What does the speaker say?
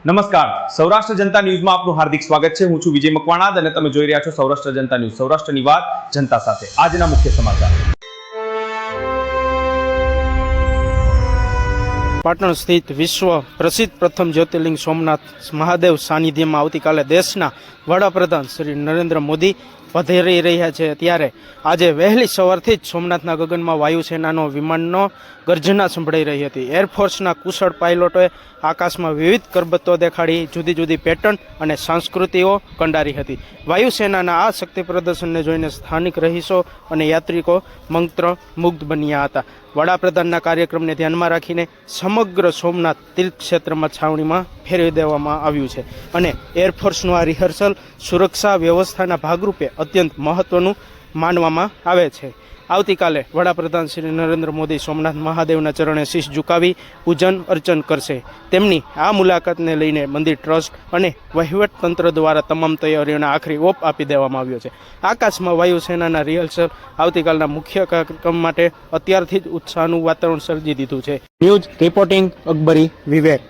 નમસ્કાર, સૌરાષ્ટ્ર જનતા ન્યૂઝમાં આપનું હાર્દિક સ્વાગત છે. હું છું વિજય મકવાણા અને તમે જોઈ રહ્યા છો સૌરાષ્ટ્ર જનતા ન્યૂઝ. સૌરાષ્ટ્રની વાત જનતા સાથે. આજના મુખ્ય સમાચાર. પાટણ સ્થિત વિશ્વ પ્રસિદ્ધ પ્રથમ જ્યોતિર્લિંગ સોમનાથ મહાદેવ સાનિધ્યમાં આવતીકાલે દેશના વડાપ્રધાન શ્રી નરેન્દ્ર મોદી પધારી રહ્યા છે. ત્યારે આજે વહેલી સવારથી જ સોમનાથના ગગનમાં વાયુસેનાનો વિમાનનો ગર્જના સંભળાઈ રહી હતી. એરફોર્સના કુશળ પાયલોટોએ આકાશમાં વિવિધ કરબતો દેખાડી જુદી જુદી પેટર્ન અને સંસ્કૃતિઓ કંડારી હતી. વાયુસેનાના આ શક્તિ પ્રદર્શનને જોઈને સ્થાનિક રહીશો અને યાત્રિકો મંત્રમુગ્ધ બન્યા હતા. વડાપ્રધાનના કાર્યક્રમને ધ્યાનમાં રાખીને સમગ્ર સોમનાથ તીર્થક્ષેત્રમાં છાવણીમાં ફેરવી દેવામાં આવ્યું છે અને એરફોર્સનું આ રિહર્સલ સુરક્ષા વ્યવસ્થાના ભાગરૂપે અત્યંત મહત્વનું માનવામાં આવે છે. આવતીકાલે વડાપ્રધાન શ્રી નરેન્દ્ર મોદી સોમનાથ મહાદેવના ચરણે શીશ ઝુકાવી પૂજન અર્ચન કરશે. તેમની આ મુલાકાતને લઈને મંદિર ટ્રસ્ટ અને વહીવટતંત્ર દ્વારા તમામ તૈયારીઓને આખરી ઓપ આપી દેવામાં આવ્યો છે. આકાશમાં વાયુસેનાના રિહર્સલ આવતીકાલના મુખ્ય કાર્યક્રમ માટે અત્યારથી જ ઉત્સાહનું વાતાવરણ સર્જી દીધું છે. ન્યૂઝ રિપોર્ટિંગ અકબરી વિવેક.